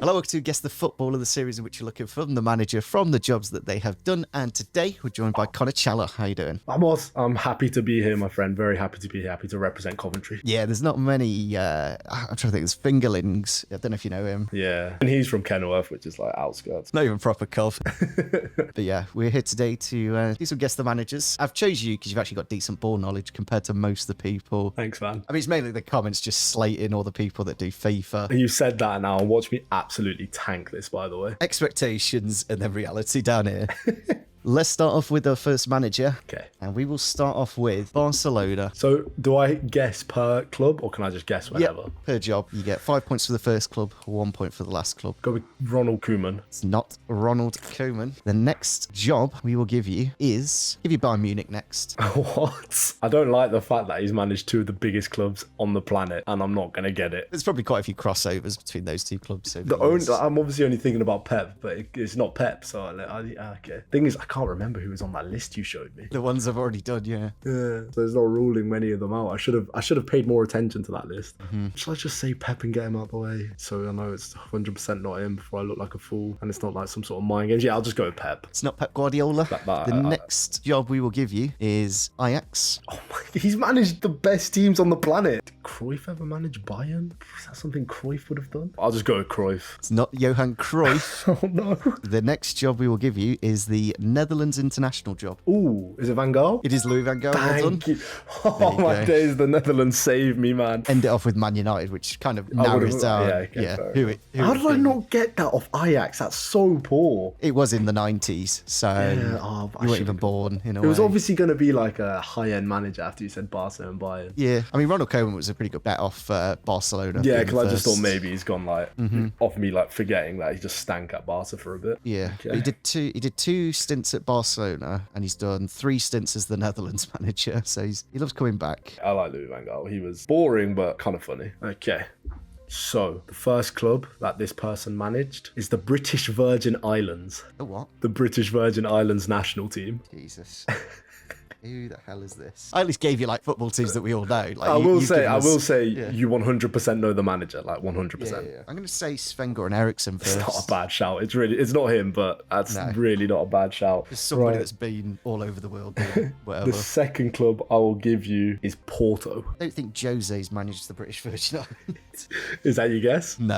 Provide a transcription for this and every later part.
Hello, welcome to Guess the Football of the series in which you're looking for the manager from the jobs that they have done. And today we're joined by Conna. How you doing? I'm happy to be here, my friend. Very happy to be here. Happy to represent Coventry. Yeah, there's not many, I'm trying to think, there's Fingerlings. I don't know if you know him. Yeah. And he's from Kenilworth, which is like outskirts. Not even proper Cov. But yeah, we're here today to do some Guess the Managers. I've chose you because you've actually got decent ball knowledge compared to most of the people. Thanks, man. I mean, it's mainly the comments just slating all the people that do FIFA. You said that now, and watch me absolutely tank this, by the way. Expectations and then reality down here. Let's start off with our first manager. Okay. And we will start off with Barcelona. So, do I guess per club, or can I just guess whenever? Yep, per job. You get 5 points for the first club, 1 point for the last club. Go with Ronald Koeman. It's not Ronald Koeman. The next job we will give you is... Give you Bayern Munich next. What? I don't like the fact that he's managed two of the biggest clubs on the planet, and I'm not going to get it. There's probably quite a few crossovers between those two clubs. I'm obviously only thinking about Pep, but it's not Pep, so okay. Thing is, I can't remember who was on that list you showed me. The ones I've already done, yeah. Yeah, so it's not ruling many of them out. I should have paid more attention to that list. Shall I just say Pep and get him out the way so I know it's 100% not him before I look like a fool and it's not like some sort of mind games? Yeah, I'll just go with Pep. It's not Pep Guardiola. The next job we will give you is Ajax. Oh my, he's managed the best teams on the planet. Did Cruyff ever manage Bayern? Is that something Cruyff would have done? I'll just go with Cruyff. It's not Johan Cruyff. Oh no. The next job we will give you is the Netherlands international job. Ooh, is it Van Gaal? It is Louis van Gaal. Well done. Thank you. Oh my days, the Netherlands saved me, man. End it off with Man United, which kind of narrows down. How did I not get that off Ajax? That's so poor. It was in the 90s, so you weren't even born in a way. It was obviously going to be like a high-end manager after you said Barca and Bayern. Yeah, I mean, Ronald Koeman was a pretty good bet off Barcelona. Yeah, because I just thought maybe he's gone like off me like forgetting that he just stank at Barca for a bit. Yeah, okay. He did two stints at Barcelona, and he's done 3 stints as the Netherlands manager. So he loves coming back. I like Louis van Gaal. He was boring but kind of funny. Okay. So, the first club that this person managed is the British Virgin Islands. The what? The British Virgin Islands national team. Jesus. Who the hell is this? I at least gave you like football teams that we all know. Like, I will say, you 100% know the manager, like 100%. Yeah. I'm going to say Sven-Göran Eriksson first. It's not a bad shout. It's not him, but that's really not a bad shout. It's somebody that's been all over the world, whatever. The second club I will give you is Porto. I don't think Jose's managed the British Virgin Islands. Is that your guess? No.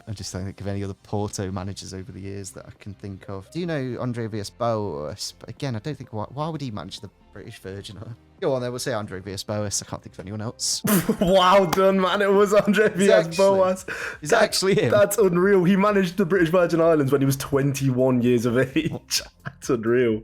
I just don't think of any other Porto managers over the years that I can think of. Do you know Andre Villas-Boas? But again, I don't think why would he manage the British Virgin Islands? Go on there, we'll say Andre Villas-Boas. I can't think of anyone else. Well done, man. It was Andre Villas-Boas. Is that actually him? That's unreal. He managed the British Virgin Islands when he was 21 years of age. That's unreal.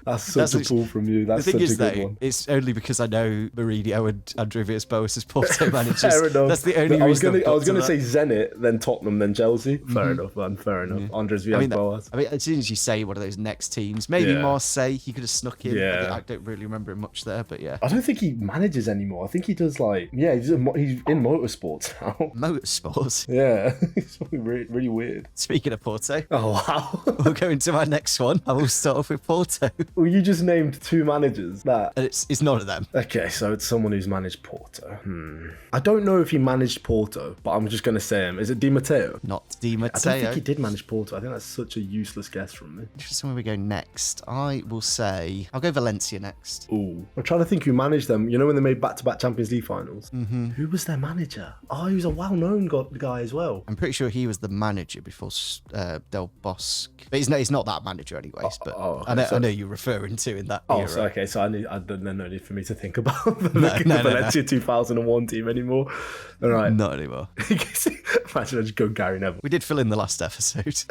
That's such a pull from you. That's such a good one. It's only because I know Mourinho and Andre Villas-Boas as Porto managers. Fair enough. That's the only reason. I was going to say Zenit, then Tottenham, then Chelsea. Fair enough, man. Fair enough. Yeah. Andre Villas-Boas. I mean, as soon as you say one of those next teams, maybe Marseille, he could have snuck in. Yeah. I don't really remember him much there, but yeah. I don't think he manages anymore. I think he does he's in motorsports now. Motorsports? Yeah. It's really weird. Speaking of Porto. Oh, wow. We'll go into our next one. I will start off with Porto. Well, you just named 2 managers. It's none of them. Okay, so it's someone who's managed Porto. I don't know if he managed Porto, but I'm just going to say him. Is it Di Matteo? Not Di Matteo. I don't think he did manage Porto. I think that's such a useless guess from me. Interesting where we go next. I will say... I'll go Valencia next. Ooh. I'm trying to think who managed them. You know when they made back-to-back Champions League finals? Who was their manager? Oh, he was a well-known guy as well. I'm pretty sure he was the manager before Del Bosque. But he's not that manager anyways. But okay. I know you're referring to in that era. So there's no need for me to think about the Valencia 2001 team anymore. All right. Not anymore. Imagine I just go Gary Neville. We did fill in the last episode.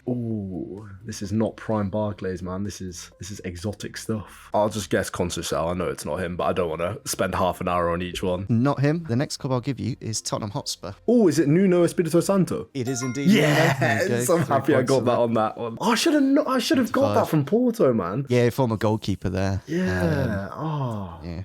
Ooh, this is not prime Barclays, man. This is exotic stuff. I'll just guess Conceição. I know it's not him, but I don't want to spend half an hour on each one. Not him. The next club I'll give you is Tottenham Hotspur. Oh, is it Nuno Espirito Santo? It is indeed. Yes, I'm happy I got that on that one. Oh, I should have got that from Porto, man. Yeah, former goalkeeper there. Yeah.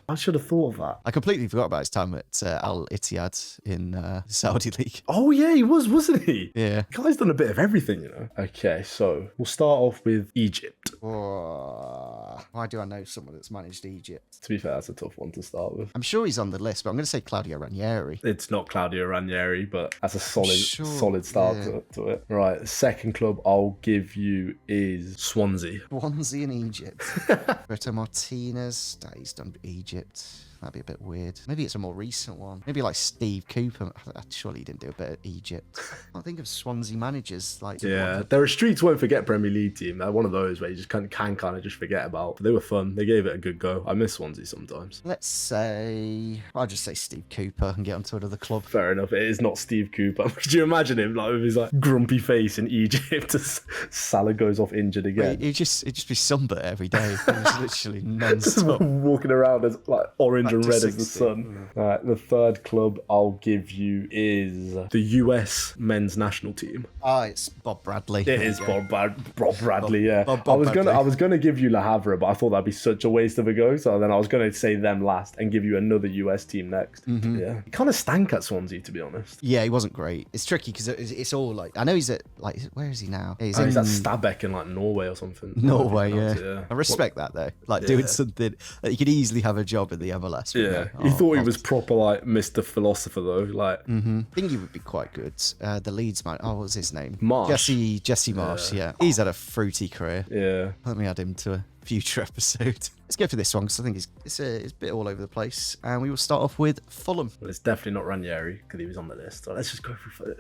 I should have thought of that. I completely forgot about his time at Al Ittihad in Saudi League. Oh yeah, he was, wasn't he? Yeah. The guy's done a bit of everything, you know. Okay, so we'll start off with Egypt. Oh, why do I know someone that's managed Egypt? To be fair, that's a tough one to start with. I'm sure he's on the list, but I'm going to say Claudio Ranieri. It's not Claudio Ranieri, but that's a Sure, solid start yeah. to it. Right, second club I'll give you is Swansea. Swansea in Egypt. Roberto Martinez. He's done Egypt. That'd be a bit weird. Maybe it's a more recent one. Maybe like Steve Cooper. Surely he didn't do a bit of Egypt. I think of Swansea managers like. Yeah, there are streets won't forget Premier League team. They're one of those where you just can kind of just forget about. But they were fun. They gave it a good go. I miss Swansea sometimes. Let's say I'll just say Steve Cooper and get onto another club. Fair enough. It is not Steve Cooper. Could you imagine him like with his like grumpy face in Egypt as Salah goes off injured again? It'd just be sunburnt every day. It was literally Just non-stop. walking around as like orange and to red as the 60. sun. Right, the third club I'll give you is the US men's national team. It's Bob Bradley. It is Bob Bradley. Yeah, Bob I was Bradley. gonna give you Le Havre, but I thought that'd be such a waste of a go. So then I was gonna say them last and give you another US team next. Yeah, he kind of stank at Swansea, to be honest. Yeah, he wasn't great. It's tricky because it's all like I know he's at like where is he now? Yeah, He's at Stabæk in like Norway or something. Norway, yeah. Yeah. I respect that though. Like doing something that you could easily have a job in the MLS. Yeah, he thought he was proper like Mr. Philosopher though. Like, I think he would be quite good. The Leeds man. Oh, what was his name? Marsh. Jesse Marsh. Yeah, he's had a fruity career. yeah. Let me add him to a future episode. Let's go for this one because I think it's a bit all over the place. And we will start off with Fulham. Well, it's definitely not Ranieri because he was on the list. So let's just go for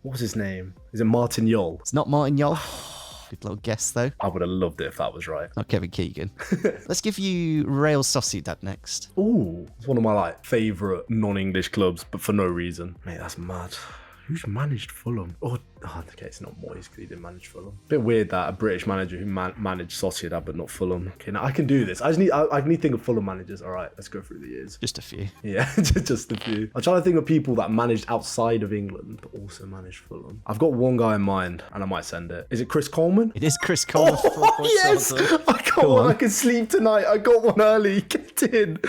what was his name? Is it Martin Yol? It's not Martin Yol. Good little guess though. I would have loved it if that was right. Not Kevin Keegan. Let's give you Real Sociedad next. Ooh, it's one of my like favourite non-English clubs, but for no reason. Mate, that's mad. Who's managed Fulham? Oh, okay, it's not Moyes because he didn't manage Fulham. Bit weird that a British manager who managed Sociedad but not Fulham. Okay, now I can do this. I need to think of Fulham managers. All right, let's go through the years. Just a few. Yeah, just a few. I'm trying to think of people that managed outside of England but also managed Fulham. I've got one guy in mind, and I might send it. Is it Chris Coleman? It is Chris Conna. Oh, yes! I got one. I can sleep tonight. I got one early. Get in.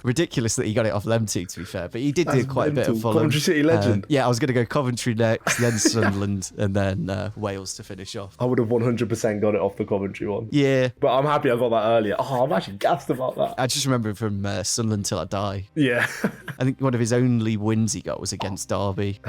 Ridiculous that he got it off them two, to be fair, but he did do That's quite a bit mental. of Fulham. Coventry City legend. Yeah, I was going to go Coventry next, then Sunderland, and then Wales to finish off. I would have 100% got it off the Coventry one. Yeah, But I'm happy I got that earlier. Oh, I'm actually gassed about that. I just remember him from Sunderland till I die. Yeah. I think one of his only wins he got was against Derby.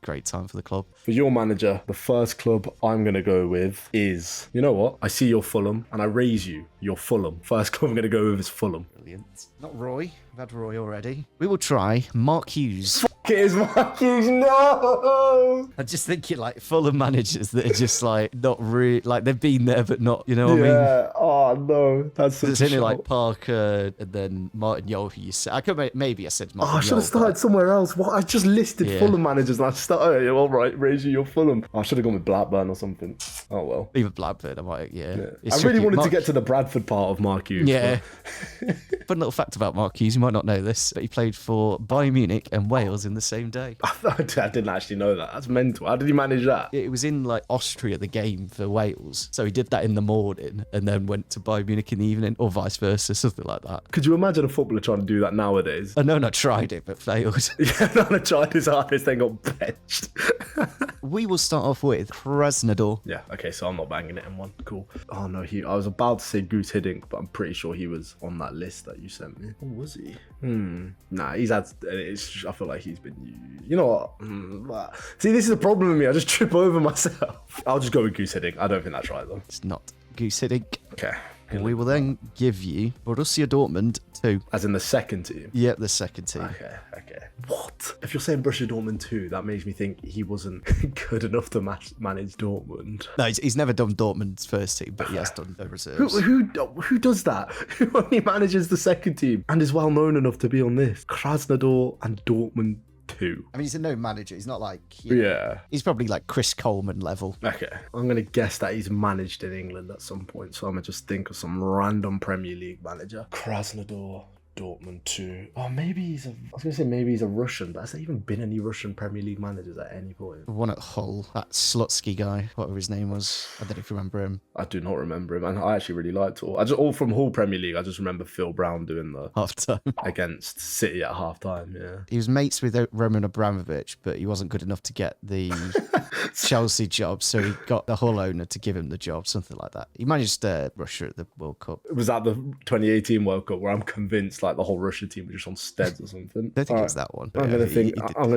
Great time for the club. For your manager, the first club I'm going to go with is, you know what? I see you're Fulham and I raise you. You're Fulham. First club I'm going to go with is Fulham. Brilliant. Not Roy. We've had Roy already. We will try Mark Hughes. It is Mark Hughes. No! I'm just thinking like Fulham managers that are just like not really, like they've been there but not, you know what I mean? Yeah. Oh, no. That's such There's a only like shout. Parker and then Martin Yol, who you said. I could maybe I said Martin Oh, I should have Yol, started somewhere else. What? I just listed Yeah. Fulham managers and I started, all right, raise you, you're Fulham. I should have gone with Blackburn or something. Oh, well. but even Blackburn. I might, yeah. It's I really tricky. wanted Mark- to get to the Bradford part of Mark Hughes. Yeah. Fun little fact about Mark Hughes, you might not know this, but he played for Bayern Munich and Wales in the same day. I didn't actually know that. That's mental. How did he manage that? It was in like Austria, the game for Wales. So he did that in the morning and then went to Bayern Munich in the evening, or vice versa, something like that. Could you imagine a footballer trying to do that nowadays? I know I tried it, but failed. Yeah, no, I tried his hardest, then got benched. We will start off with Krasnodar. Yeah, okay, so I'm not banging it in one. Cool. Oh, no, I was about to say Goose Hiddink, but I'm pretty sure he was on that list that you sent me. Or was he? Nah, he's had... I feel like he's been... You know what? See, this is the problem with me. I just trip over myself. I'll just go with Goose Hiddink. I don't think that's right, though. It's not Goose Hiddink. Okay. We will then give you Borussia Dortmund 2. As in the second team? Yep, the second team. Okay. What? If you're saying Borussia Dortmund 2, that makes me think he wasn't good enough to manage Dortmund. No, he's never done Dortmund's first team, but he has done the reserves. Who does that? Who only manages the second team and is well known enough to be on this? Krasnodar and Dortmund 2. I mean, he's a no manager. He's not like... Yeah. He's probably like Chris Coleman level. Okay. I'm going to guess that he's managed in England at some point. So I'm going to just think of some random Premier League manager. Krasnodar. Dortmund 2. Oh, maybe I was going to say maybe he's a Russian, but has there even been any Russian Premier League managers at any point? The one at Hull, that Slutsky guy, whatever his name was. I don't know if you remember him. I do not remember him, and I actually really liked all. All from Hull Premier League. I just remember Phil Brown doing the Half time. against City at half time. Yeah, He was mates with Roman Abramovich, but he wasn't good enough to get the Chelsea job, so he got the Hull owner to give him the job, something like that. He managed Russia at the World Cup. it was at the 2018 World Cup where I'm convinced like the whole Russia team was just on steads or something. I don't think it was that one. I'm gonna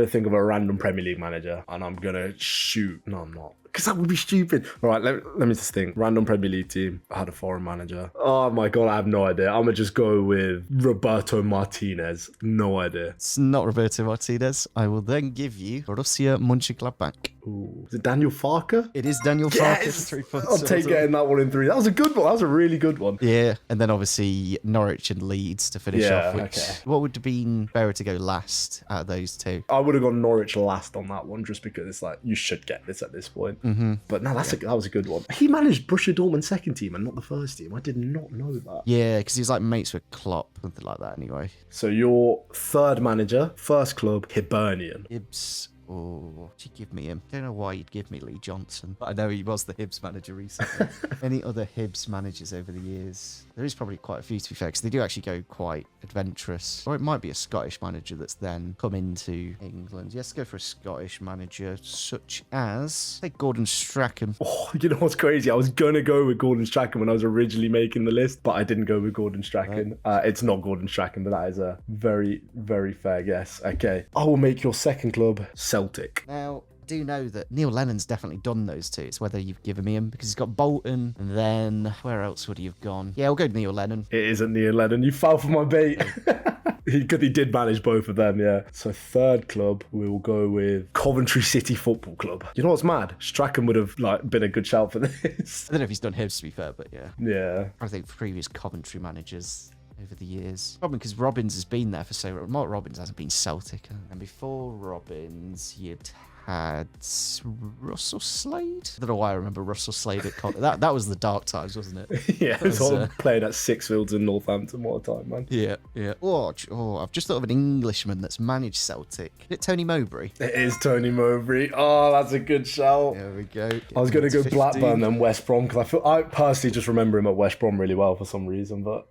think of a random Premier League manager, and I'm gonna shoot. No, I'm not. Because that would be stupid. All right, let me just think. Random Premier League team. I had a foreign manager. Oh my God, I have no idea. I'm going to just go with Roberto Martinez. No idea. It's not Roberto Martinez. I will then give you Borussia Mönchengladbach. Ooh. Is it Daniel Farke? It is Daniel Farke for 3 points. I'll take getting that one in 3. That was a good one. That was a really good one. Yeah, and then obviously Norwich and Leeds to finish off. Which, what would have been better to go last out of those two? I would have gone Norwich last on that one just because it's like, you should get this at this point. Mm-hmm. But no, that was a good one. He managed Borussia Dortmund's second team and not the first team. I did not know that. Yeah, because he was like mates with Klopp, something like that anyway. So your third manager, first club, Hibernian. Hibs. Oh, what did you give me him? Don't know why you'd give me Lee Johnson, but I know he was the Hibs manager recently. Any other Hibs managers over the years? There is probably quite a few, to be fair, because they do actually go quite adventurous. Or it might be a Scottish manager that's then come into England. Yes, go for a Scottish manager, such as, say, Gordon Strachan. Oh, you know what's crazy? I was going to go with Gordon Strachan when I was originally making the list, but I didn't go with Gordon Strachan. Right. It's not Gordon Strachan, but that is a very, very fair guess. Okay. I will make your second club Celtic. Now, do know that Neil Lennon's definitely done those two. It's whether you've given me him, because he's got Bolton, and then where else would he have gone? Yeah, we'll go Neil Lennon. It isn't Neil Lennon. You fell for my bait. He did manage both of them, yeah. So third club, we will go with Coventry City Football Club. You know what's mad? Strachan would have been a good shout for this. I don't know if he's done Hibs, to be fair, but yeah. Yeah. I think previous Coventry managers over the years. Probably because Robbins has been there for so long. Mark Robbins hasn't been Celtic. And before Robbins, you'd had Russell Slade. I don't know why I remember Russell Slade at that was the dark times, wasn't it? Yeah, it was all playing at Sixfields in Northampton. What a time, man. Yeah. Oh, I've just thought of an Englishman that's managed Celtic. Is it Tony Mowbray? It is Tony Mowbray. Oh, that's a good shout. There we go. I was going to go 15. Blackburn and West Brom because I personally just remember him at West Brom really well for some reason. But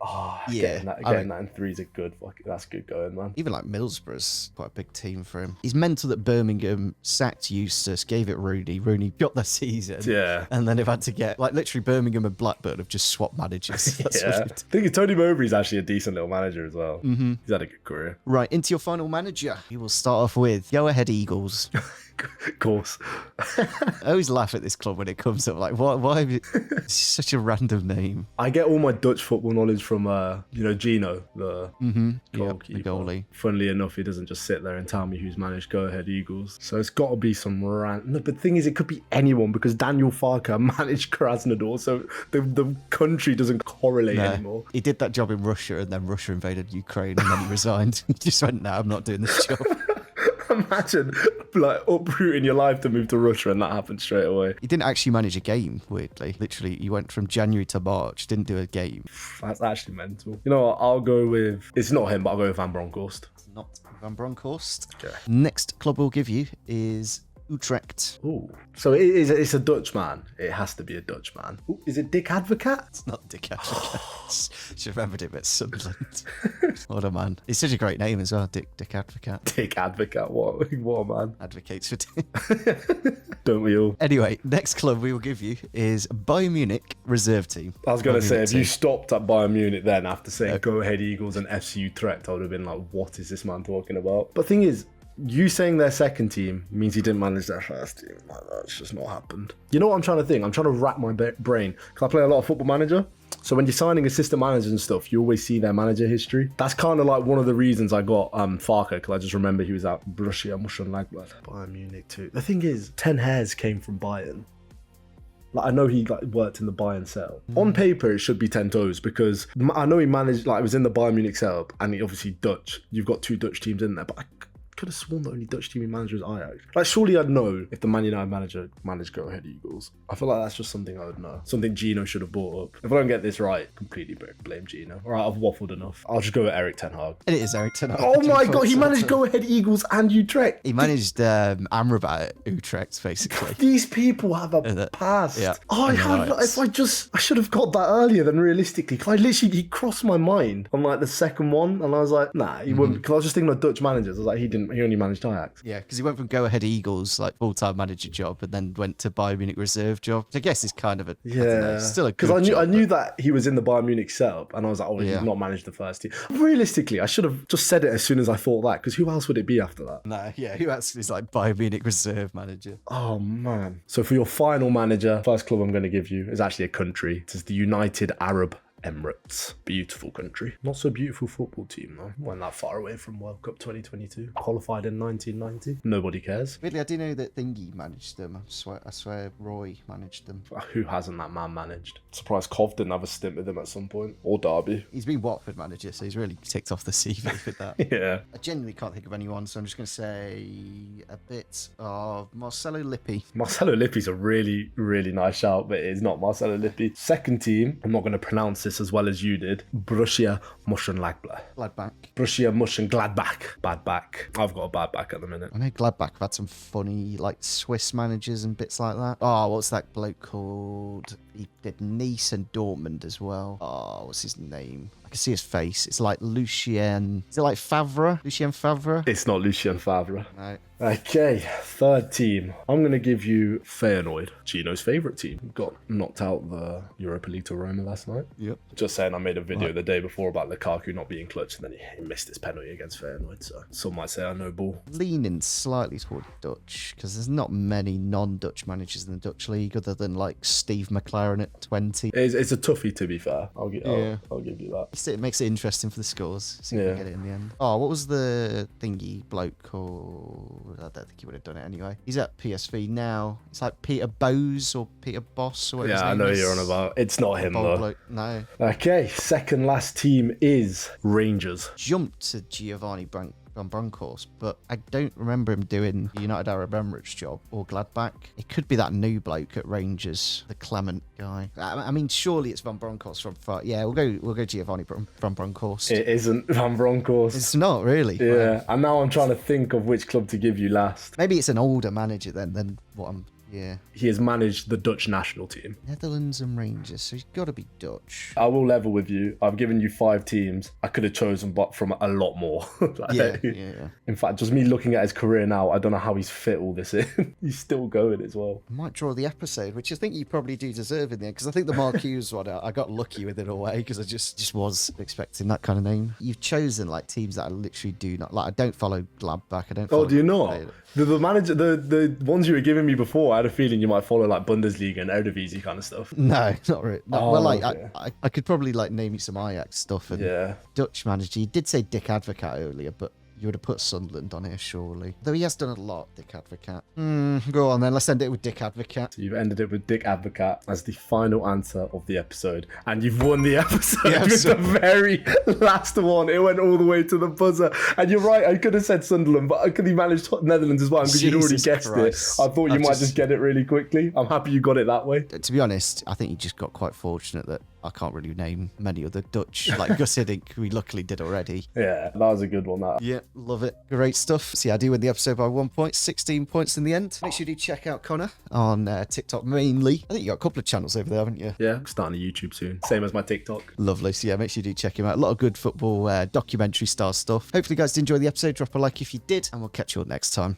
getting that in 3 is a good. That's good going, man. Even like Middlesbrough's quite a big team for him. He's mental that Birmingham sacked Eustace, gave it Rooney. Rooney got their season. Yeah. And then they've had to get, literally Birmingham and Blackburn have just swapped managers. That's yeah. I think Tony Mowbray's actually a decent little manager as well. Mm-hmm. He's had a good career. Right, into your final manager. We will start off with Go Ahead Eagles. Of course. I always laugh at this club when it comes up. Like, why it's such a random name. I get all my Dutch football knowledge from, Gino, the goalkeeper. The goalie. Funnily enough, he doesn't just sit there and tell me who's managed Go Ahead Eagles. So it's got to be some random. No, but the thing is, it could be anyone because Daniel Farke managed Krasnodar, so the country doesn't correlate anymore. He did that job in Russia, and then Russia invaded Ukraine, and then he resigned. He just went, "No, I'm not doing this job." Imagine uprooting your life to move to Russia and that happened straight away. He didn't actually manage a game, weirdly. Literally, he went from January to March, didn't do a game. That's actually mental. You know what? I'll go with... It's not him, but I'll go with Van Bronckhorst. It's not Van Bronckhorst. Okay. Next club we'll give you is Utrecht. Ooh. So it's a Dutch man. It has to be a Dutch man. Ooh, is it Dick Advocaat? It's not Dick Advocaat. Should have remembered him at Sunderland. What a man. It's such a great name as well, Dick Advocaat. Dick Advocaat, what a man. Advocates for Don't we all? Anyway, next club we will give you is Bayern Munich reserve team. I was going to say, if you stopped at Bayern Munich then after saying Go Ahead Eagles and FC Utrecht, I would have been like, what is this man talking about? But the thing is, you saying their second team means he didn't manage their first team. Like, that's just not happened. You know what I'm trying to think? I'm trying to rack my brain. Because I play a lot of Football Manager. So when you're signing assistant managers and stuff, you always see their manager history. That's kind of like one of the reasons I got Farke, because I just remember he was at Borussia Mönchengladbach. Bayern Munich too. The thing is, 10 Hairs came from Bayern. Like, I know he worked in the Bayern setup. On paper, it should be 10 Toes because I know he managed, was in the Bayern Munich setup and he obviously Dutch. You've got 2 Dutch teams in there, but I could have sworn the only Dutch team he managed was Ajax. Like, surely I'd know if the Man United manager managed Go Ahead Eagles. I feel like that's just something I would know. Something Gino should have brought up. If I don't get this right, completely blame Gino. All right, I've waffled enough. I'll just go with Eric Ten Hag. It is Eric Ten Hag. Oh my God, he managed Go Ahead Eagles and Utrecht. He managed Amrabat at Utrecht, basically. These people have a past. Yeah. Oh, I should have got that earlier than realistically. Cause he crossed my mind on like the second one, and I was like, nah, he wouldn't. Because I was just thinking of Dutch managers. I was like, he only managed Ajax. Yeah, because he went from Go Ahead Eagles, like full-time manager job, and then went to Bayern Munich reserve job. Which I guess is kind of still a good because I knew job, that he was in the Bayern Munich setup, and I was like, oh, he's not managed the first team. Realistically, I should have just said it as soon as I thought that, because who else would it be after that? No, yeah, who else is like Bayern Munich reserve manager? Oh man! So for your final manager, first club I'm going to give you is actually a country. It is the United Arab Emirates. Beautiful country. Not so beautiful football team though. Went that far away from World Cup 2022. Qualified in 1990. Nobody cares. Really, I do know that Thingy managed them. I swear Roy managed them. Who hasn't that man managed? Surprised Cov didn't have a stint with him at some point. Or Derby. He's been Watford manager, so he's really ticked off the CV with that. Yeah. I genuinely can't think of anyone, so I'm just going to say a bit of Marcelo Lippi. Marcelo Lippi's a really, really nice shout, but it is not Marcelo Lippi. Second team, I'm not going to pronounce this as well as you did. Borussia Mönchengladbach. Borussia Mönchengladbach. Bad back. I've got a bad back at the minute. I know Gladbach have had some funny, like, Swiss managers and bits like that. Oh, what's that bloke called? He did Nice and Dortmund as well. Oh, what's his name? I can see his face. It's like Lucien. Is it like Favre? Lucien Favre? It's not Lucien Favre. No. Okay, third team. I'm going to give you Feyenoord, Gino's favourite team. Got knocked out the Europa League to Roma last night. Yep. Just saying, I made a video the day before about Lukaku not being clutch, and then he missed his penalty against Feyenoord. So some might say I know ball. Leaning slightly toward Dutch, because there's not many non-Dutch managers in the Dutch league other than like Steve McLaren at 20. It's a toughie, to be fair. I'll give you that. It makes it interesting for the scores. See if we get it in the end. Oh, what was the thingy bloke called? I don't think he would have done it anyway. He's at PSV now. It's like Peter Bose or Peter Boss or whatever his name I know is. you're on about. It's not him though. Bloke. No. Okay, second last team is Rangers. Jumped to Giovanni Van Bronckhorst, but I don't remember him doing the United Arab Emirates job or Gladbach. It could be that new bloke at Rangers, the Clement guy. I mean, surely it's Van Bronckhorst from far. Yeah, we'll go Giovanni Van Bronckhorst. It isn't Van Bronckhorst. It's not really. Yeah, and now I'm trying to think of which club to give you last. Maybe it's an older manager then than what I'm. Yeah. He has managed the Dutch national team. Netherlands and Rangers, so he's got to be Dutch. I will level with you. I've given you 5 teams. I could have chosen but from a lot more. Yeah. In fact, just me looking at his career now, I don't know how he's fit all this in. He's still going as well. I might draw the episode, which I think you probably do deserve in the end, because I think the Mark Hughes one, I got lucky with it away, because I just was expecting that kind of name. You've chosen like teams that I literally do not like. I don't follow Gladbach. I don't. Oh, do you not? The manager, the ones you were giving me before, I had a feeling you might follow like Bundesliga and Eredivisie kind of stuff. No, not really. No, Oh, well, like okay. I could probably like name you some Ajax stuff and Dutch manager. You did say Dick Advocaat earlier, but you would have put Sunderland on here, surely. Though he has done a lot, Dick Advocaat. Go on then, let's end it with Dick Advocaat. So you've ended it with Dick Advocaat as the final answer of the episode. And you've won the episode with the very last one. It went all the way to the buzzer. And you're right, I could have said Sunderland, but I could have managed Netherlands as well because you'd already guessed it. I thought you might just get it really quickly. I'm happy you got it that way. To be honest, I think you just got quite fortunate that I can't really name many other Dutch, like Gus Hiddink, we luckily did already. Yeah, that was a good one, that. Yeah, love it. Great stuff. See, I do win the episode by 1 point, 16 points in the end. Make sure you do check out Conna on TikTok mainly. I think you got a couple of channels over there, haven't you? Yeah, starting a YouTube soon. Same as my TikTok. Lovely. So yeah, make sure you do check him out. A lot of good football documentary style stuff. Hopefully you guys did enjoy the episode. Drop a like if you did, and we'll catch you all next time.